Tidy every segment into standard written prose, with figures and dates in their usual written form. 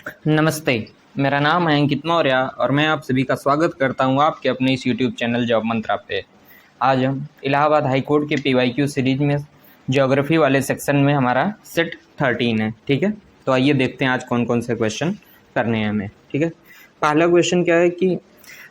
नमस्ते। मेरा नाम है अंकित मौर्य और मैं आप सभी का स्वागत करता हूं आपके अपने इस यूट्यूब चैनल जॉब मंत्रा पे। आज हम इलाहाबाद हाई कोर्ट के पीवाईक्यू सीरीज में ज्योग्राफी वाले सेक्शन में हमारा सेट 13 है। ठीक है, तो आइए देखते हैं आज कौन कौन से क्वेश्चन करने हैं हमें। ठीक है, पहला क्वेश्चन क्या है कि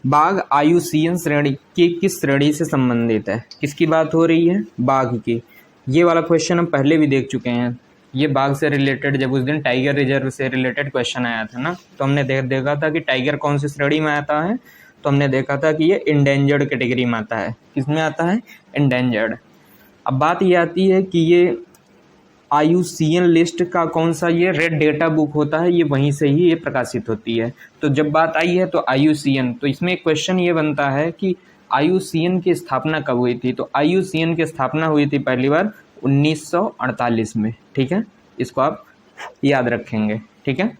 बाघ आयुसीएन श्रेणी की किस श्रेणी से संबंधित है। किसकी बात हो रही है? बाघ की। ये वाला क्वेश्चन हम पहले भी देख चुके हैं। ये बाघ से रिलेटेड जब उस दिन टाइगर रिजर्व से रिलेटेड क्वेश्चन आया था ना, तो हमने देखा था कि टाइगर कौन सी श्रेणी में आता है। तो हमने देखा था कि ये इंडेंजर्ड कैटेगरी में आता है। किसमें आता है? इंडेंजर्ड। अब बात ये आती है कि ये आयुसीएन लिस्ट का कौन सा ये रेड डेटा बुक होता है, ये वहीं से ही ये प्रकाशित होती है। तो जब बात आई है तो आयुसीएन, तो इसमें एक क्वेश्चन ये बनता है कि आयुसीएन की स्थापना कब हुई थी। तो आयुसीएन की स्थापना हुई थी पहली बार 1948 में। ठीक है, इसको आप याद रखेंगे। ठीक है,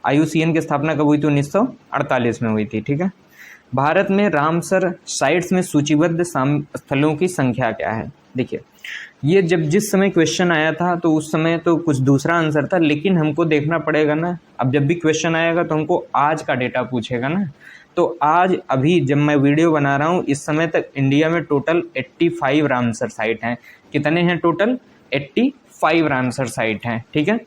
आयुसीएन की स्थापना कब हुई थी? 1948 में हुई थी। ठीक है, भारत में रामसर साइट्स में सूचीबद्ध स्थलों की संख्या क्या है? देखिए, ये जब जिस समय क्वेश्चन आया था तो उस समय तो कुछ दूसरा आंसर था, लेकिन हमको देखना पड़ेगा ना। अब जब भी क्वेश्चन आएगा तो हमको आज का डेटा पूछेगा ना। तो आज अभी जब मैं वीडियो बना रहा हूँ इस समय तक इंडिया में टोटल 85 रामसर साइट हैं। कितने हैं टोटल? 85 रामसर साइट हैं। ठीक है,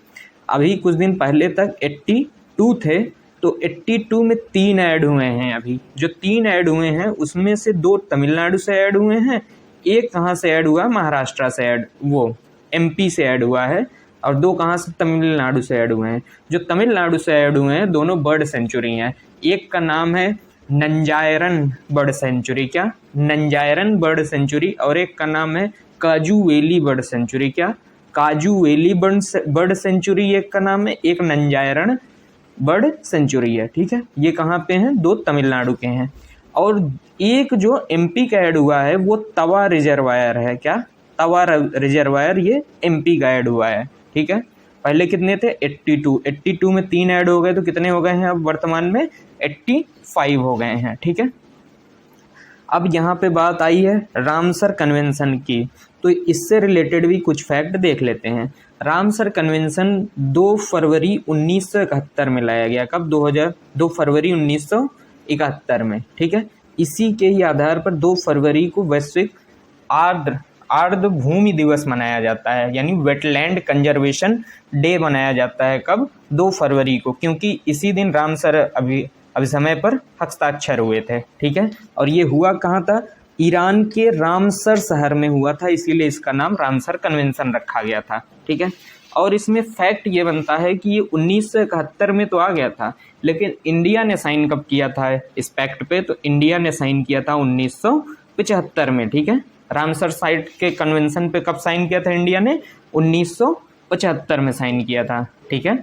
अभी कुछ दिन पहले तक 82 थे, तो 82 में 3 ऐड हुए हैं। अभी जो 3 ऐड हुए हैं उसमें से 2 तमिलनाडु से ऐड हुए हैं, एक कहाँ से ऐड हुआ? महाराष्ट्र से ऐड, वो एमपी से ऐड हुआ है, और 2 कहाँ से? तमिलनाडु से ऐड हुए हैं। जो तमिलनाडु से ऐड हुए हैं दोनों बर्ड सेंचुरी हैं। एक का नाम है नंजायरन बर्ड सेंचुरी। क्या? नंजायरन बर्ड सेंचुरी। और एक का नाम है काजूवेली बर्ड सेंचुरी। क्या? काजूवेली बर्ड सेंचुरी एक का नाम है, एक नंजायरन बर्ड सेंचुरी है। ठीक है, ये कहाँ पे हैं? 2 तमिलनाडु के हैं। और एक जो एमपी का ऐड हुआ है वो तवा रिजर्वायर है। क्या? तवा रिजर्वायर, ये एमपी का ऐड हुआ है। ठीक है, पहले कितने थे? 82 में 3 ऐड हो गए तो कितने हो गए हैं? अब वर्तमान में 85 हो गए हैं। ठीक है, अब यहाँ पे बात आई है रामसर कन्वेंशन की, तो इससे रिलेटेड भी कुछ फैक्ट देख लेते हैं। रामसर कन्वेंशन 2 फरवरी 1971 में लाया गया। कब? 2 फरवरी 1971 में। ठीक है, इसी के ही आधार पर 2 फरवरी को वैश्विक आर्द्र भूमि दिवस मनाया जाता है, यानी वेटलैंड कंजर्वेशन डे मनाया जाता है। कब? 2 फरवरी को, क्योंकि इसी दिन रामसर अभी समय पर हस्ताक्षर हुए थे। ठीक है, और ये हुआ कहाँ था? ईरान के रामसर शहर में हुआ था, इसीलिए इसका नाम रामसर कन्वेंशन रखा गया था। ठीक है, और इसमें फैक्ट ये बनता है कि ये 1971 में तो आ गया था, लेकिन इंडिया ने साइन कब किया था इस पैक्ट पे? तो इंडिया ने साइन किया था 1975 में। ठीक है, रामसर साइट के कन्वेंशन पे कब साइन किया था इंडिया ने? 1975 में साइन किया था। ठीक है,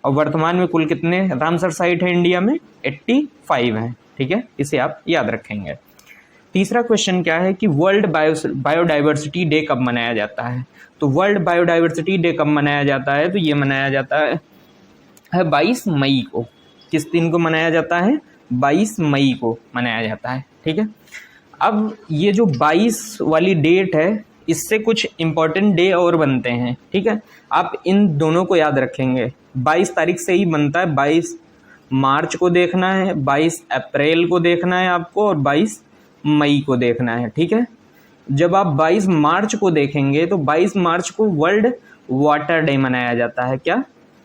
और वर्तमान में कुल कितने रामसर साइट है इंडिया में? 85 है। ठीक है, इसे आप याद रखेंगे। तीसरा क्वेश्चन क्या है कि वर्ल्ड बायोडाइवर्सिटी डे कब मनाया जाता है? तो वर्ल्ड बायोडाइवर्सिटी डे कब मनाया जाता है? तो ये मनाया जाता है 22 मई को। किस दिन को मनाया जाता है? 22 मई को मनाया जाता है। ठीक है, अब ये जो 22 वाली डेट है इससे कुछ इंपॉर्टेंट डे और बनते हैं। ठीक है, आप इन दोनों को याद रखेंगे। 22 तारीख से ही बनता है, 22 मार्च को देखना है, 22 अप्रैल को देखना है आपको, और 22 मई को देखना है। ठीक है, जब आप 22 मार्च को देखेंगे तो 22 मार्च को वर्ल्ड वाटर डे मनाया जाता है। क्या?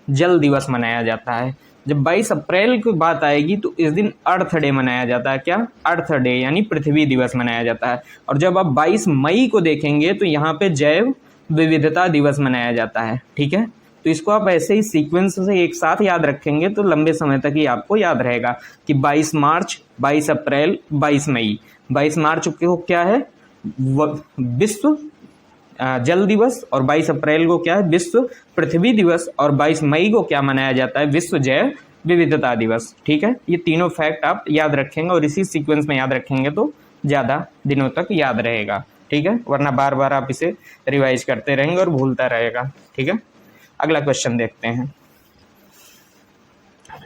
जल दिवस मनाया जाता है। जब 22 अप्रैल की बात आएगी तो इस दिन अर्थ डे मनाया जाता है। क्या? अर्थ डे, यानी पृथ्वी दिवस मनाया जाता है। और जब आप 22 मई को देखेंगे तो यहाँ पे जैव विविधता दिवस मनाया जाता है। ठीक है, तो इसको आप ऐसे ही सीक्वेंस से एक साथ याद रखेंगे तो लंबे समय तक ही आपको याद रहेगा कि 22 मार्च, 22 अप्रैल, 22 मई। 22 मार्च को क्या है? विश्व जल दिवस, और 22 अप्रैल को क्या है? विश्व पृथ्वी दिवस, और 22 मई को क्या मनाया जाता है? विश्व जैव विविधता दिवस। ठीक है, ये तीनों फैक्ट आप याद रखेंगे और इसी सीक्वेंस में याद रखेंगे तो ज़्यादा दिनों तक याद रहेगा। ठीक है, वरना बार बार आप इसे रिवाइज करते रहेंगे और भूलता रहेगा। ठीक है, अगला क्वेश्चन देखते हैं।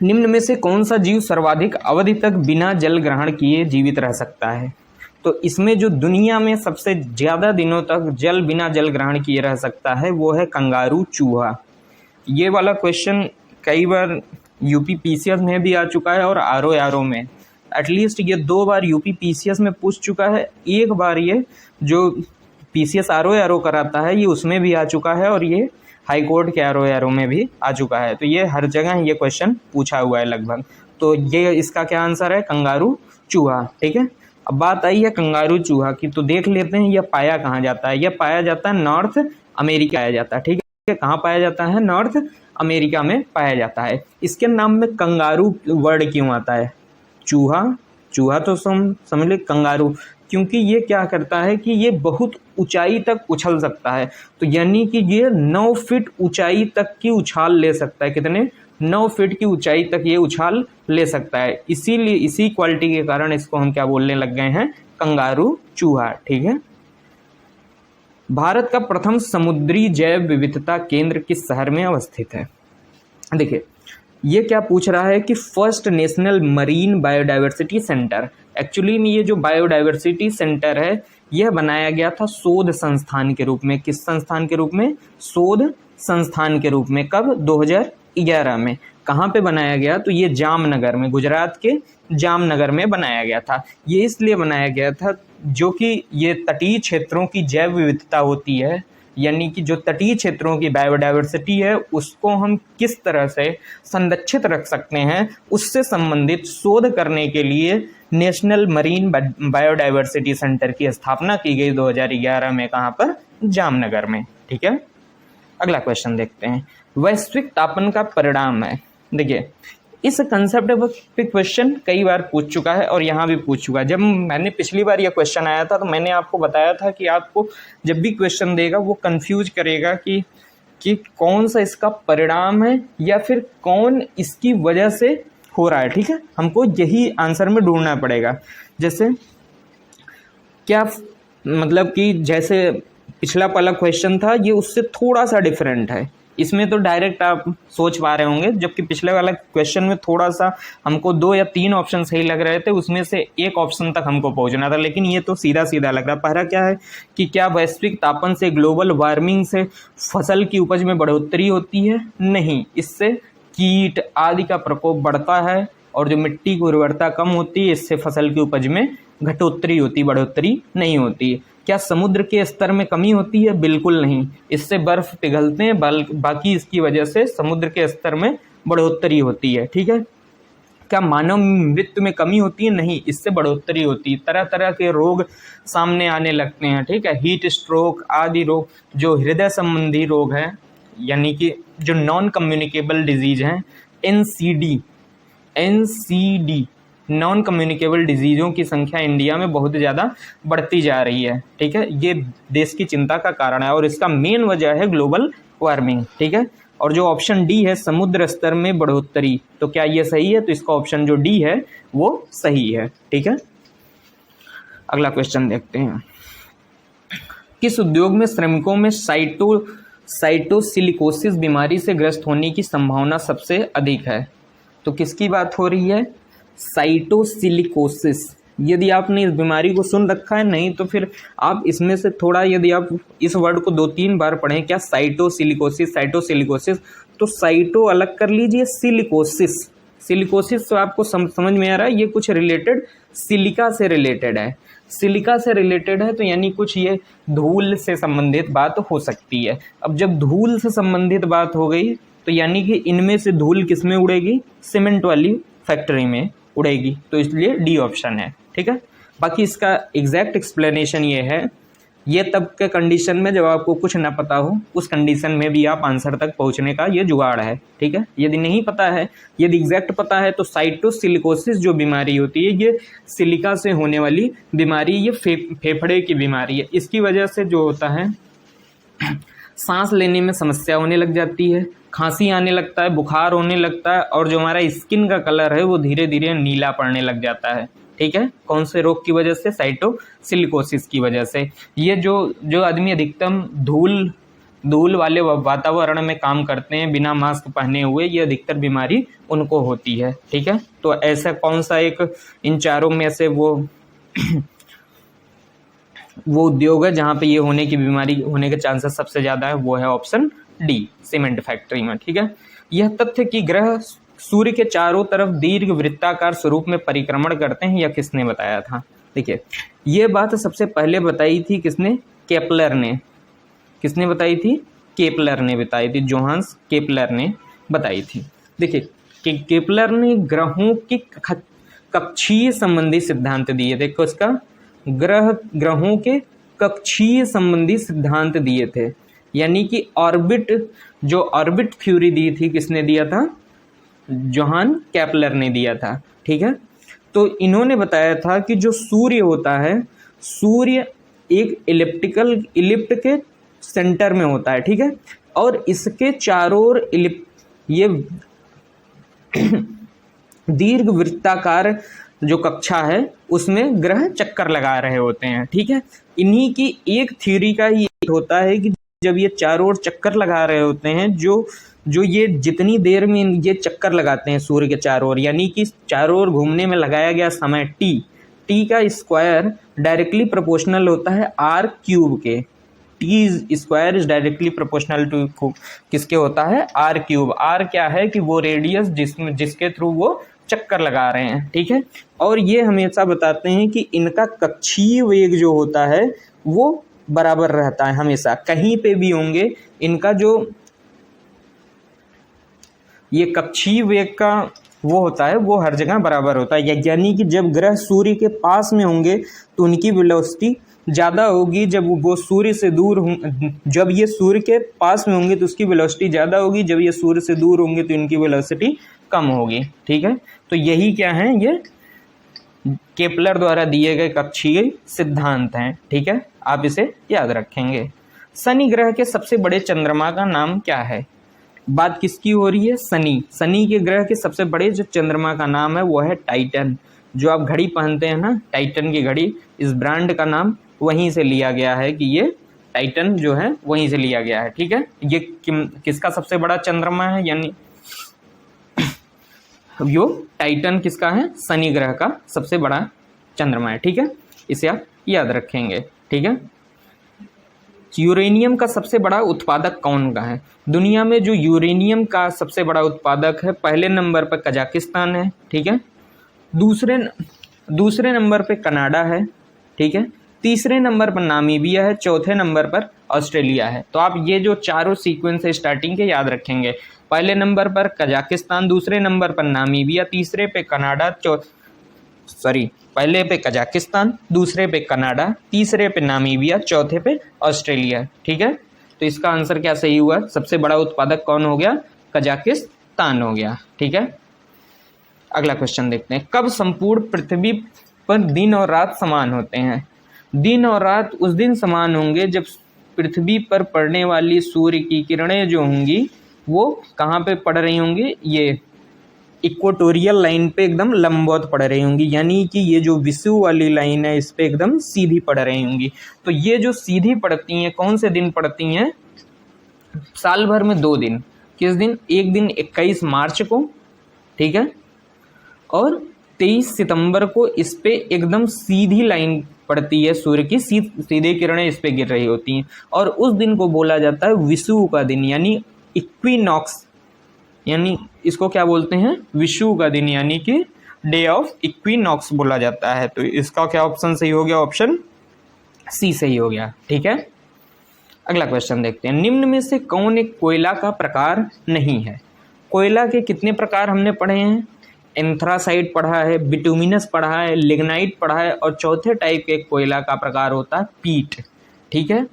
निम्न में से कौन सा जीव सर्वाधिक अवधि तक बिना जल ग्रहण किए जीवित रह सकता है? तो इसमें जो दुनिया में सबसे ज़्यादा दिनों तक बिना जल ग्रहण किए रह सकता है वो है कंगारू चूहा। ये वाला क्वेश्चन कई बार यूपी पीसीएस में भी आ चुका है और आरओ में। एटलीस्ट ये 2 बार यूपी पीसीएस में पूछ चुका है, एक बार ये जो पीसीएस आरओ कराता है ये उसमें भी आ चुका है, और ये हाई कोर्ट के आरओ में भी आ चुका है। तो ये हर जगह ये क्वेश्चन पूछा हुआ है लगभग। तो ये इसका क्या आंसर है? कंगारू चूहा। ठीक है, अब बात आई है कंगारू चूहा की, तो देख लेते हैं यह पाया कहाँ जाता है। यह पाया जाता है नॉर्थ अमेरिका पाया जाता है। ठीक है, कहाँ पाया जाता है? नॉर्थ अमेरिका में पाया जाता है। इसके नाम में कंगारू वर्ड क्यों आता है? चूहा, चूहा तो समझ ले, कंगारू क्योंकि ये क्या करता है कि ये बहुत ऊंचाई तक उछल सकता है। तो यानी कि ये 9 फीट ऊंचाई तक की उछाल ले सकता है। कितने? 9 फीट की ऊंचाई तक ये उछाल ले सकता है। इसीलिए इसी क्वालिटी के कारण इसको हम क्या बोलने लग गए हैं? कंगारू चूहा। ठीक है, भारत का प्रथम समुद्री जैव विविधता केंद्र किस शहर में अवस्थित है? देखिए, ये क्या पूछ रहा है कि first national marine biodiversity centre. Actually में ये जो बायोडाइवर्सिटी सेंटर है यह बनाया गया था शोध संस्थान के रूप में। किस संस्थान के रूप में? शोध संस्थान के रूप में। कब? 2011 में। कहाँ पे बनाया गया? तो ये जामनगर में, गुजरात के जामनगर में बनाया गया था। ये इसलिए बनाया गया था जो कि ये तटीय क्षेत्रों की जैव विविधता होती है, यानी कि जो तटीय क्षेत्रों की बायोडाइवर्सिटी है उसको हम किस तरह से संरक्षित रख सकते हैं, उससे संबंधित शोध करने के लिए नेशनल मरीन बायोडाइवर्सिटी सेंटर की स्थापना की गई 2011 में। कहाँ पर? जामनगर में। ठीक है, अगला क्वेश्चन देखते हैं। वैश्विक तापन का परिणाम है। देखिए, इस कंसेप्ट पे क्वेश्चन कई बार पूछ चुका है और यहाँ भी पूछ चुका है। जब मैंने पिछली बार यह क्वेश्चन आया था तो मैंने आपको बताया था कि आपको जब भी क्वेश्चन देगा वो कंफ्यूज करेगा कि कौन सा इसका परिणाम है या फिर कौन इसकी वजह से हो रहा है। ठीक है, हमको यही आंसर में ढूंढना पड़ेगा। जैसे क्या मतलब कि जैसे पिछला वाला क्वेश्चन था ये उससे थोड़ा सा डिफरेंट है। इसमें तो डायरेक्ट आप सोच पा रहे होंगे, जबकि पिछले वाला क्वेश्चन में थोड़ा सा हमको 2 या 3 ऑप्शन सही लग रहे थे, उसमें से एक ऑप्शन तक हमको पहुंचना था। लेकिन ये तो सीधा सीधा लग रहा है। पहला क्या है कि क्या वैश्विक तापन से, ग्लोबल वार्मिंग से फसल की उपज में बढ़ोतरी होती है? नहीं, इससे कीट आदि का प्रकोप बढ़ता है और जो मिट्टी की उर्वरता कम होती है इससे फसल की उपज में घटोत्तरी होती, बढ़ोतरी नहीं होती। क्या समुद्र के स्तर में कमी होती है? बिल्कुल नहीं, इससे बर्फ पिघलते हैं, बाकी इसकी वजह से समुद्र के स्तर में बढ़ोतरी होती है। ठीक है, क्या मानव मृत्यु में कमी होती है? नहीं, इससे बढ़ोतरी होती है। तरह तरह के रोग सामने आने लगते हैं। ठीक है, हीट स्ट्रोक आदि रोग, जो हृदय संबंधी रोग हैं, यानी कि जो नॉन कम्युनिकेबल डिजीज हैं, एनसीडी नॉन कम्युनिकेबल डिजीज़ों की संख्या इंडिया में बहुत ज़्यादा बढ़ती जा रही है। ठीक है, ये देश की चिंता का कारण है और इसका मेन वजह है ग्लोबल वार्मिंग। ठीक है, और जो ऑप्शन डी है समुद्र स्तर में बढ़ोतरी, तो क्या ये सही है? तो इसका ऑप्शन जो डी है वो सही है। ठीक है, अगला क्वेश्चन देखते हैं। किस उद्योग में श्रमिकों में साइटोसिलिकोसिस बीमारी से ग्रस्त होने की संभावना सबसे अधिक है? तो किसकी बात हो रही है? साइटोसिलिकोसिस। यदि आपने इस बीमारी को सुन रखा है, नहीं तो फिर आप इसमें से थोड़ा, यदि आप इस वर्ड को 2-3 बार पढ़ें, क्या साइटोसिलिकोसिस, तो साइटो अलग कर लीजिए, सिलिकोसिस तो आपको समझ में आ रहा है, ये कुछ रिलेटेड सिलिका से रिलेटेड है। सिलिका से रिलेटेड है तो यानी कुछ ये धूल से संबंधित बात हो सकती है। अब जब धूल से संबंधित बात हो गई तो यानी कि इनमें से धूल किस में उड़ेगी? सीमेंट वाली फैक्ट्री में उड़ेगी, तो इसलिए डी ऑप्शन है। ठीक है, बाकी इसका एग्जैक्ट एक्सप्लेनेशन ये है, ये तब के कंडीशन में जब आपको कुछ ना पता हो, उस कंडीशन में भी आप आंसर तक पहुंचने का ये जुगाड़ है। ठीक है, यदि नहीं पता है, यदि एग्जैक्ट पता है, तो साइटोसिलिकोसिस जो बीमारी होती है ये सिलिका से होने वाली बीमारी, ये फेफड़े की बीमारी है। इसकी वजह से जो होता है सांस लेने में समस्या होने लग जाती है, खांसी आने लगता है, बुखार होने लगता है और जो हमारा स्किन का कलर है वो धीरे धीरे नीला पड़ने लग जाता है। ठीक है, कौन से रोग की वजह से? साइटोसिलिकोसिस की वजह से। ये जो आदमी अधिकतम धूल वाले वातावरण में काम करते हैं बिना मास्क पहने हुए, ये अधिकतर बीमारी उनको होती है। ठीक है, तो ऐसा कौन सा एक इन चारों में से वो उद्योग है जहाँ पे ये होने की बीमारी होने के चांसेस सबसे ज़्यादा है? वो है ऑप्शन डी, सीमेंट फैक्ट्री में। ठीक है, यह तथ्य कि ग्रह सूर्य के चारों तरफ दीर्घ वृत्ताकार स्वरूप में परिक्रमण करते हैं, यह किसने बताया था? देखिए, ये बात सबसे पहले बताई थी किसने? केपलर ने। किसने बताई थी? केपलर ने बताई थी, जोहान्स केपलर ने बताई थी। देखिए, केपलर ने ग्रहों की कक्षीय संबंधी सिद्धांत दिए थे। किसका? ग्रहों के कक्षीय संबंधी सिद्धांत दिए थे, यानी कि ऑर्बिट, जो ऑर्बिट थ्योरी दी थी, किसने दिया था? जोहान केपलर ने दिया था। ठीक है, तो इन्होंने बताया था कि जो सूर्य होता है, सूर्य एक इलिप्ट के सेंटर में होता है। ठीक है, और इसके चारों ओर ये दीर्घ वृत्ताकार जो कक्षा है उसमें ग्रह चक्कर लगा रहे होते हैं। ठीक है, इन्हीं की एक थ्योरी का ये होता है कि जब ये चारों ओर चक्कर लगा रहे होते हैं, जो ये जितनी देर में ये चक्कर लगाते हैं सूर्य के चारों ओर, यानी कि चारों ओर घूमने में लगाया गया समय टी का स्क्वायर डायरेक्टली प्रोपोर्शनल होता है आर क्यूब के। T square is directly proportional to किसके होता है? R cube. आर क्या है कि वो रेडियस जिसके थ्रू वो चक्कर लगा रहे हैं। ठीक है, और ये हमेशा बताते हैं कि इनका कक्षीय वेग जो होता है वो बराबर रहता है हमेशा, कहीं पे भी होंगे इनका जो ये कक्षीय वेग का वो होता है वो हर जगह बराबर होता है। यानी कि जब ग्रह सूर्य के पास में होंगे तो उनकी वेलोसिटी ज़्यादा होगी, जब वो सूर्य से दूर जब ये सूर्य के पास में होंगे तो उसकी वेलोसिटी ज़्यादा होगी, जब ये सूर्य से दूर होंगे तो इनकी वेलोसिटी कम होगी। ठीक है, तो यही क्या है? ये केपलर द्वारा दिए गए कक्षीय सिद्धांत हैं। ठीक है, आप इसे याद रखेंगे। शनि ग्रह के सबसे बड़े चंद्रमा का नाम क्या है? बात किसकी हो रही है? शनि के ग्रह के सबसे बड़े जो चंद्रमा का नाम है वो है टाइटन। जो आप घड़ी पहनते हैं ना, टाइटन की घड़ी, इस ब्रांड का नाम वहीं से लिया गया है कि ये टाइटन जो है वहीं से लिया गया है। ठीक है, ये किसका सबसे बड़ा चंद्रमा है? यानी यो टाइटन किसका है? शनि ग्रह का सबसे बड़ा चंद्रमा है। ठीक है, इसे आप याद रखेंगे। ठीक है, यूरेनियम का सबसे बड़ा उत्पादक कौन का है? दुनिया में जो यूरेनियम का सबसे बड़ा उत्पादक है, पहले नंबर पर कजाकिस्तान है। ठीक है, दूसरे नंबर पे कनाडा है। ठीक है, तीसरे नंबर पर नामीबिया है, चौथे नंबर पर ऑस्ट्रेलिया है। तो आप ये जो चारों सीक्वेंस है स्टार्टिंग के याद रखेंगे। पहले नंबर पर कजाकिस्तान, दूसरे नंबर पर नामीबिया, तीसरे पे कनाडा, पहले पे कजाकिस्तान, दूसरे पे कनाडा, तीसरे पे नामीबिया, चौथे पे ऑस्ट्रेलिया। ठीक है, तो इसका आंसर क्या सही हुआ? सबसे बड़ा उत्पादक कौन हो गया? कजाकिस्तान हो गया। ठीक है, अगला क्वेश्चन देखते हैं। कब संपूर्ण पृथ्वी पर दिन और रात समान होते हैं? दिन और रात उस दिन समान होंगे जब पृथ्वी पर पड़ने वाली सूर्य की किरणें जो होंगी वो कहाँ पे पड़ रही होंगी? ये इक्वेटोरियल लाइन पे एकदम लंबवत पड़ रही होंगी, यानी कि ये जो विषुव वाली लाइन है इस पे एकदम सीधी पड़ रही होंगी। तो ये जो सीधी पड़ती हैं, कौन से दिन पड़ती हैं? साल भर में 2 दिन। किस दिन? एक दिन 21 मार्च को, ठीक है, और 23 सितंबर को इस पे एकदम सीधी लाइन पड़ती है, सूर्य की सीधे किरणें इस पे गिर रही होती हैं, और उस दिन को बोला जाता है विषुव का दिन, यानी इक्विनॉक्स, यानी इसको क्या बोलते हैं? विषुव का दिन, यानी कि डे ऑफ इक्विनॉक्स बोला जाता है। तो इसका क्या ऑप्शन सही हो गया? ऑप्शन सी सही हो गया। ठीक है, अगला क्वेश्चन देखते हैं। निम्न में से कौन एक कोयला का प्रकार नहीं है? कोयला के कितने प्रकार हमने पढ़े हैं? एंथ्रासाइट पढ़ा है, बिटुमिनस पढ़ा है, लिग्नाइट पढ़ा है, और चौथे टाइप के कोयला का प्रकार होता है पीट। ठीक है,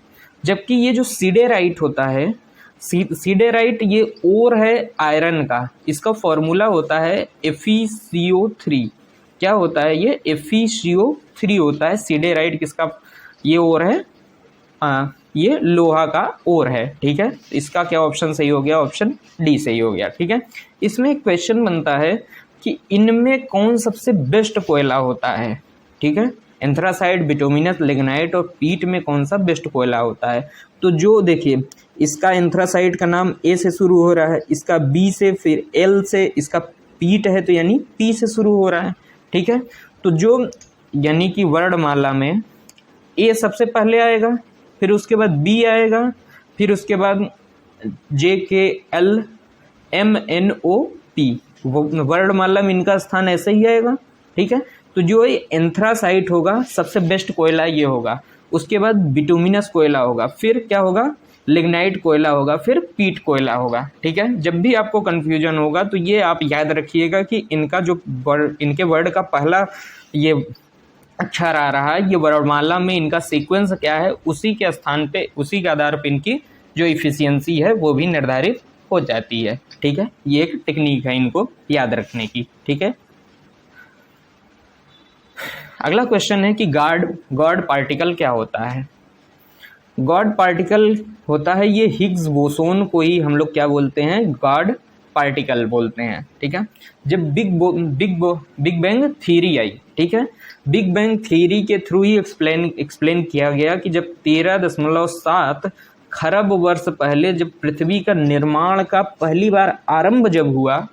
जबकि ये जो सिडेराइट होता है, सिडेराइट ये ओर है आयरन का, इसका फॉर्मूला होता है FeCO3। क्या होता है ये? FeCO3 होता है। सिडेराइट किसका ये ओर है? ये लोहा का ओर है। ठीक है, इसका क्या ऑप्शन सही हो गया? ऑप्शन डी सही हो गया। ठीक है, इसमें एक क्वेश्चन बनता है कि इनमें कौन सबसे बेस्ट कोयला होता है? ठीक है, एंथ्रासाइट, बिटुमिनस, लिग्नाइट और पीट में कौन सा बेस्ट कोयला होता है? तो जो देखिए, इसका एंथ्रासाइट का नाम ए से शुरू हो रहा है, इसका बी से, फिर एल से, इसका पीट है तो यानी पी से शुरू हो रहा है। ठीक है, तो जो यानी कि वर्णमाला में ए सबसे पहले आएगा, फिर उसके बाद बी आएगा, फिर उसके बाद JKL MNO पी, वर्णमाला में इनका स्थान ऐसे ही आएगा, ठीक है। तो जो एंथ्रासाइट होगा सबसे बेस्ट कोयला ये होगा, उसके बाद बिटुमिनस कोयला होगा, फिर क्या होगा, लिग्नाइट कोयला होगा, फिर पीट कोयला होगा, ठीक है। जब भी आपको कन्फ्यूजन होगा तो ये आप याद रखिएगा कि इनका जो इनके वर्ड का पहला ये अक्षर आ रहा है, ये वर्णमाला में इनका सीक्वेंस क्या है, उसी के स्थान पे, उसी के आधार पर इनकी जो इफिशियंसी है वो भी निर्धारित हो जाती है, ठीक है। ये एक टेक्निक है इनको याद रखने की, ठीक है। अगला क्वेश्चन है कि गॉड पार्टिकल क्या होता है। गॉड पार्टिकल होता है, ये हिग्स बोसोन को ही हम लोग क्या बोलते हैं, गॉड पार्टिकल बोलते हैं, ठीक है। जब बिग बैंग थ्योरी आई, ठीक है, बिग बैंग थ्योरी के थ्रू ही एक्सप्लेन किया गया कि जब 13.7 खरब वर्ष पहले जब पृथ्वी का निर्माण का पहली बार आरंभ जब हुआ,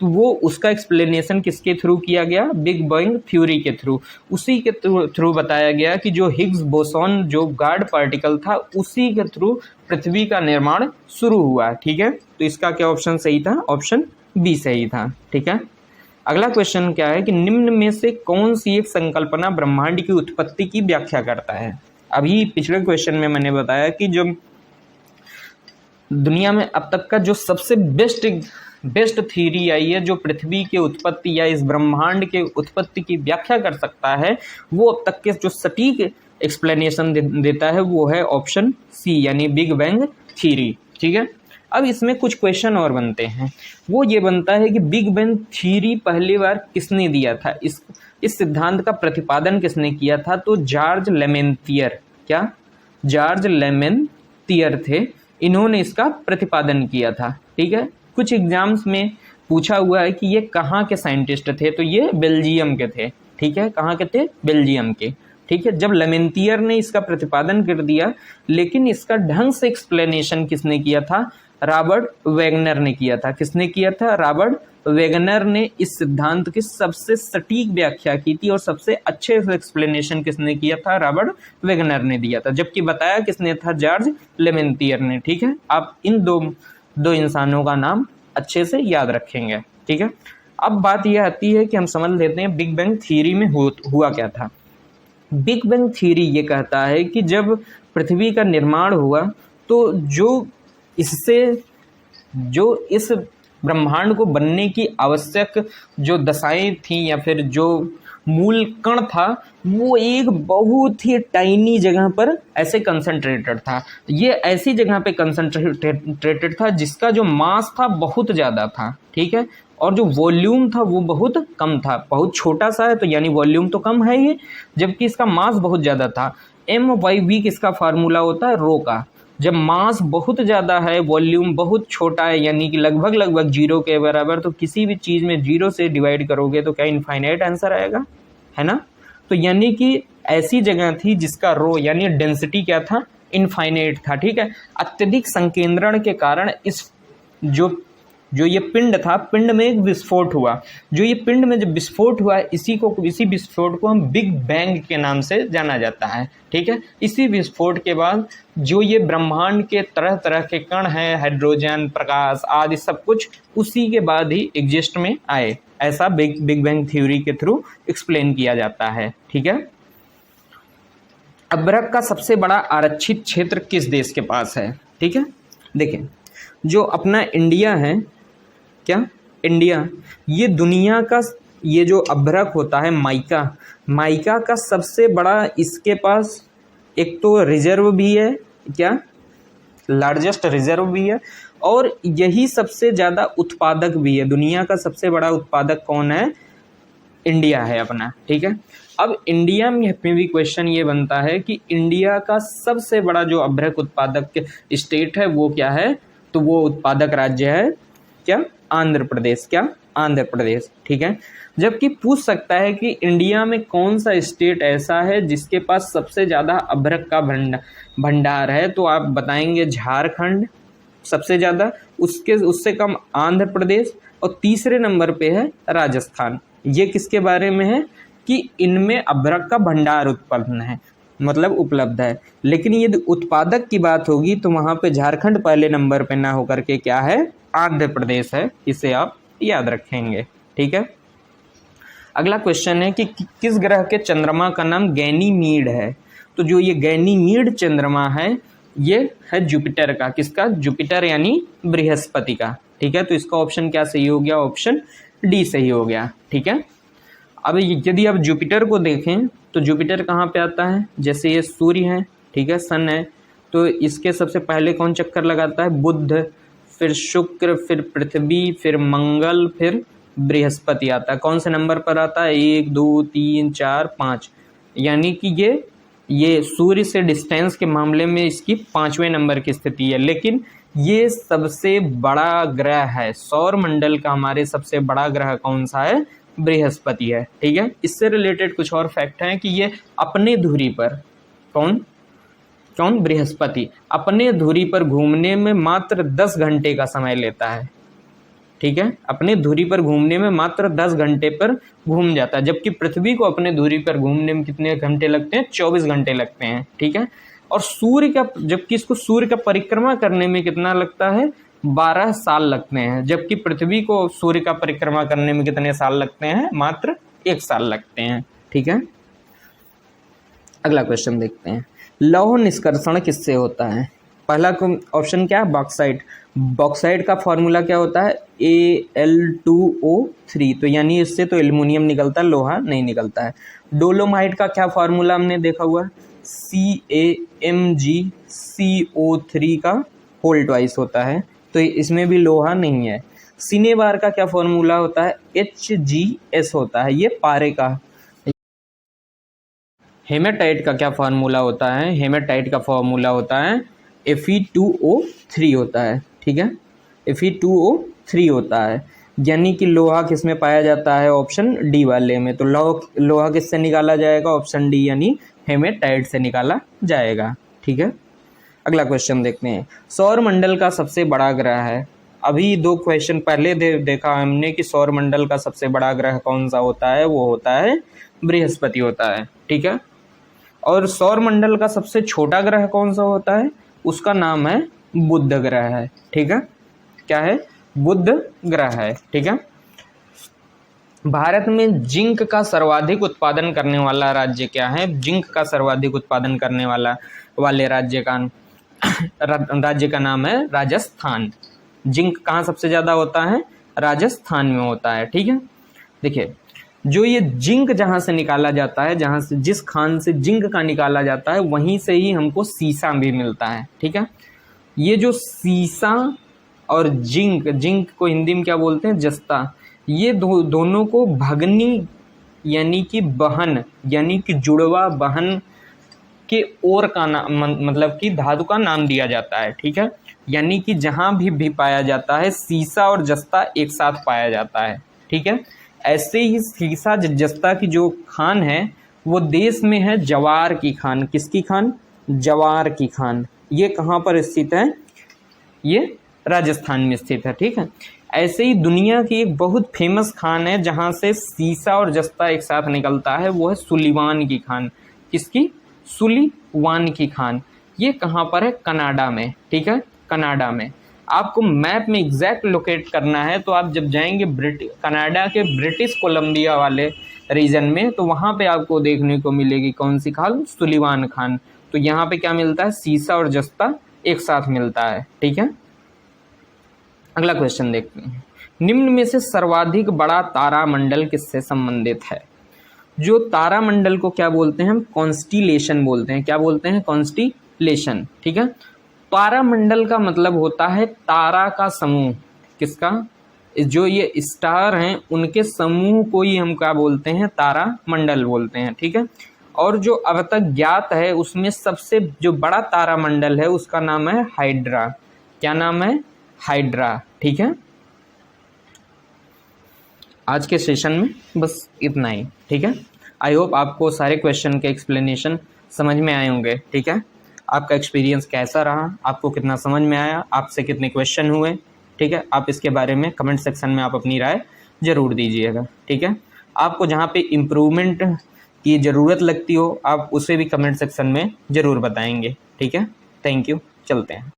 तो वो उसका एक्सप्लेनेशन किसके थ्रू किया गया, बिग बैंग थ्योरी के थ्रू। उसी के थ्रू बताया गया कि जो हिग्स बोसॉन जो गॉड पार्टिकल था, उसी के थ्रू पृथ्वी का निर्माण शुरू हुआ, ठीक है। तो इसका क्या ऑप्शन सही था, ऑप्शन बी सही था, ठीक है। अगला क्वेश्चन क्या है कि निम्न में से कौन सी एक संकल्पना ब्रह्मांड की उत्पत्ति की व्याख्या करता है। अभी पिछले क्वेश्चन में मैंने बताया कि जो दुनिया में अब तक का जो सबसे बेस्ट थ्योरी आई है, जो पृथ्वी की उत्पत्ति या इस ब्रह्मांड के उत्पत्ति की व्याख्या कर सकता है, वो अब तक के जो सटीक एक्सप्लेनेशन देता है वो है ऑप्शन सी, यानी बिग बैंग थ्योरी, ठीक है। अब इसमें कुछ क्वेश्चन और बनते हैं, वो ये बनता है कि बिग बैंग थ्योरी पहली बार किसने दिया था, इस सिद्धांत का प्रतिपादन किसने किया था। तो जॉर्ज लेमेंतियर, क्या जॉर्ज लेमेंतियर थे, इन्होंने इसका प्रतिपादन किया था, ठीक है। कुछ एग्जाम्स में पूछा हुआ है कि ये कहाँ के साइंटिस्ट थे, तो ये बेल्जियम के थे, ठीक है। कहाँ के थे, बेल्जियम के, ठीक है। जब लेमेंतियर ने इसका प्रतिपादन कर दिया, लेकिन इसका ढंग से एक्सप्लेनेशन किसने किया था, रॉबर्ट वेगनर ने किया था। किसने किया था, रॉबर्ट वेगनर ने इस सिद्धांत की सबसे सटीक व्याख्या की थी, और सबसे अच्छे से एक्सप्लेनेशन किसने किया था, रॉबर्ट वेगनर ने दिया था, जबकि बताया किसने था, जॉर्ज लेमेंतियर ने, ठीक है। आप इन दो इंसानों का नाम अच्छे से याद रखेंगे, ठीक है। अब बात यह आती है कि हम समझ लेते हैं बिग बैंग थ्योरी में हुआ क्या था। बिग बैंग थ्योरी ये कहता है कि जब पृथ्वी का निर्माण हुआ, तो जो इस ब्रह्मांड को बनने की आवश्यक जो दशाएं थी या फिर जो मूल कण था, वो एक बहुत ही टाइनी जगह पर ऐसे कंसंट्रेटेड था। ये ऐसी जगह पे कंसंट्रेटेड था जिसका जो मास था बहुत ज़्यादा था, ठीक है, और जो वॉल्यूम था वो बहुत कम था। बहुत छोटा सा है तो यानी वॉल्यूम तो कम है ही, जबकि इसका मास बहुत ज़्यादा था। m/v किसका फार्मूला होता है, रो का। जब मास बहुत ज़्यादा है, वॉल्यूम बहुत छोटा है, यानी कि लगभग जीरो के बराबर, तो किसी भी चीज़ में जीरो से डिवाइड करोगे तो क्या इनफाइनाइट आंसर आएगा, है ना। तो यानी कि ऐसी जगह थी जिसका रो यानी डेंसिटी क्या था, इनफाइनाइट था, ठीक है। अत्यधिक संकेंद्रण के कारण इस जो ये पिंड था, पिंड में एक विस्फोट हुआ। जो ये पिंड में जब विस्फोट हुआ, इसी विस्फोट को हम बिग बैंग के नाम से जाना जाता है, ठीक है। इसी विस्फोट के बाद जो ये ब्रह्मांड के तरह तरह के कण हैं, हाइड्रोजन, प्रकाश आदि सब कुछ उसी के बाद ही एग्जिस्ट में आए, ऐसा बिग बैंग थ्योरी के थ्रू एक्सप्लेन किया जाता है, ठीक है। अभ्रक का सबसे बड़ा आरक्षित क्षेत्र किस देश के पास है, ठीक है। देखें, जो अपना इंडिया है, क्या इंडिया, ये दुनिया का ये जो अभ्रक होता है, माइका का सबसे बड़ा इसके पास एक तो रिजर्व भी है, क्या लार्जेस्ट रिजर्व भी है, और यही सबसे ज़्यादा उत्पादक भी है। दुनिया का सबसे बड़ा उत्पादक कौन है, इंडिया है अपना, ठीक है। अब इंडिया में भी क्वेश्चन ये बनता है कि इंडिया का सबसे बड़ा जो अभ्रक उत्पादक स्टेट है वो क्या है, तो वो उत्पादक राज्य है क्या, आंध्र प्रदेश, क्या आंध्र प्रदेश, ठीक है। जबकि पूछ सकता है कि इंडिया में कौन सा स्टेट ऐसा है जिसके पास सबसे ज़्यादा अभ्रक का भंडार है, तो आप बताएंगे झारखंड सबसे ज़्यादा, उससे कम आंध्र प्रदेश, और तीसरे नंबर पे है राजस्थान। ये किसके बारे में है कि इनमें अभ्रक का भंडार उत्पन्न है, मतलब उपलब्ध है। लेकिन यदि उत्पादक की बात होगी तो वहाँ पे झारखंड पहले नंबर पे ना होकर के क्या है, आंध्र प्रदेश है। इसे आप याद रखेंगे। ठीक है। अगला क्वेश्चन है कि किस ग्रह के चंद्रमा का नाम गैनीमीड है। तो जो ये गैनीमीड चंद्रमा है ये है जुपिटर का। किसका? जुपिटर यानी बृहस्पति का। ठीक है। तो इसका ऑप्शन क्या सही हो गया? ऑप्शन डी सही हो गया। ठीक है। अब यदि आप जुपिटर को देखें तो जुपिटर कहाँ पे आता है? जैसे ये सूर्य है, ठीक है, सन है, तो इसके सबसे पहले कौन चक्कर लगाता है? बुध, फिर शुक्र, फिर पृथ्वी, फिर मंगल, फिर बृहस्पति आता है। कौन से नंबर पर आता है? 1 2 3 4 5, यानी कि ये सूर्य से डिस्टेंस के मामले में इसकी 5वें नंबर की स्थिति है। लेकिन ये सबसे बड़ा ग्रह है सौर मंडल का। हमारे सबसे बड़ा ग्रह कौन सा है? बृहस्पति है। ठीक है। इससे रिलेटेड कुछ और फैक्ट हैं कि ये अपने धुरी पर कौन बृहस्पति अपने धुरी पर घूमने में मात्र 10 घंटे का समय लेता है। ठीक है। अपने धुरी पर घूमने में मात्र 10 घंटे पर घूम जाता है, जबकि पृथ्वी को अपने धुरी पर घूमने में कितने घंटे लगते हैं? 24 घंटे लगते हैं। ठीक है। और जबकि इसको सूर्य का परिक्रमा करने में कितना लगता है? 12 साल लगते हैं, जबकि पृथ्वी को सूर्य का परिक्रमा करने में कितने साल लगते हैं? मात्र 1 साल लगते हैं। ठीक है। अगला क्वेश्चन देखते हैं। लौह निष्कर्षण किससे होता है? पहला ऑप्शन क्या है? बॉक्साइट। बॉक्साइट का फॉर्मूला क्या होता है? Al2O3। तो यानी इससे तो एल्युमिनियम निकलता है, लोहा नहीं निकलता है। डोलोमाइट का क्या फॉर्मूला हमने देखा हुआ? CaMgCO3 का होल ट्वाइस होता है, तो इसमें भी लोहा नहीं है। सिनेबार का क्या फॉर्मूला होता है? HgS होता है, ये पारे का। हेमेटाइट का क्या फार्मूला होता है? हेमेटाइट का फॉर्मूला होता है Fe2O3 होता है। ठीक है। Fe2O3 होता है। यानी कि लोहा किस में पाया जाता है? ऑप्शन डी वाले में। तो लोहा किससे निकाला जाएगा? ऑप्शन डी यानी हेमेटाइट से निकाला जाएगा। ठीक है। अगला क्वेश्चन देखते हैं। सौर मंडल का सबसे बड़ा ग्रह है। अभी 2 क्वेश्चन पहले देखा हमने कि सौर मंडल का सबसे बड़ा ग्रह कौन सा होता है? वो होता है बृहस्पति होता है। ठीक है। और सौर मंडल का सबसे छोटा ग्रह कौन सा होता है? उसका नाम है बुध ग्रह है। ठीक है। क्या है? बुध ग्रह है। ठीक है। भारत में जिंक का सर्वाधिक उत्पादन करने वाला राज्य क्या है? जिंक का सर्वाधिक उत्पादन करने वाले राज्य का नाम है राजस्थान। जिंक कहाँ सबसे ज़्यादा होता है? राजस्थान में होता है। ठीक है। देखिए, जो ये जिंक जहाँ से निकाला जाता है, जिस खान से जिंक का निकाला जाता है, वहीं से ही हमको सीसा भी मिलता है। ठीक है। ये जो सीसा और जिंक को हिंदी में क्या बोलते हैं? जस्ता। ये दोनों को भगनी यानी कि बहन यानी कि जुड़वा बहन के ओर का नाम, मतलब कि धातु का नाम दिया जाता है। ठीक है। यानी कि जहाँ भी पाया जाता है, सीसा और जस्ता एक साथ पाया जाता है। ठीक है। ऐसे ही सीसा जस्ता की जो खान है वो देश में है जवार की खान। किसकी खान? जवार की खान। ये कहाँ पर स्थित है? ये राजस्थान में स्थित है। ठीक है। ऐसे ही दुनिया की एक बहुत फेमस खान है जहाँ से सीसा और जस्ता एक साथ निकलता है, वो है सुलीवान की खान। किसकी? सुलीवान की खान। ये कहाँ पर है? कनाडा में। ठीक है। कनाडा में। आपको मैप में एग्जैक्ट लोकेट करना है तो आप जब जाएंगे कनाडा के ब्रिटिश कोलंबिया वाले रीजन में, तो वहाँ पे आपको देखने को मिलेगी कौन सी खान? सुलीवान खान। तो यहाँ पे क्या मिलता है? सीसा और जस्ता एक साथ मिलता है। ठीक है। अगला क्वेश्चन देखते हैं। निम्न में से सर्वाधिक बड़ा तारामंडल किससे संबंधित है? जो तारामंडल को क्या बोलते हैं? हम कॉन्स्टिलेशन बोलते हैं। क्या बोलते हैं? कॉन्स्टिलेशन। ठीक है। तारामंडल का मतलब होता है तारा का समूह। किसका? जो ये स्टार हैं उनके समूह को ही हम क्या बोलते हैं? तारामंडल बोलते हैं। ठीक है। और जो अब तक ज्ञात है उसमें सबसे जो बड़ा तारामंडल है उसका नाम है हाइड्रा। क्या नाम है? हाइड्रा। ठीक है। आज के सेशन में बस इतना ही। ठीक है। आई होप आपको सारे क्वेश्चन के एक्सप्लेनेशन समझ में आए होंगे। ठीक है। आपका एक्सपीरियंस कैसा रहा? आपको कितना समझ में आया? आपसे कितने क्वेश्चन हुए? ठीक है। आप इसके बारे में कमेंट सेक्शन में आप अपनी राय ज़रूर दीजिएगा। ठीक है। आपको जहाँ पे इम्प्रूवमेंट की ज़रूरत लगती हो आप उसे भी कमेंट सेक्शन में ज़रूर बताएंगे। ठीक है। Thank you. चलते हैं।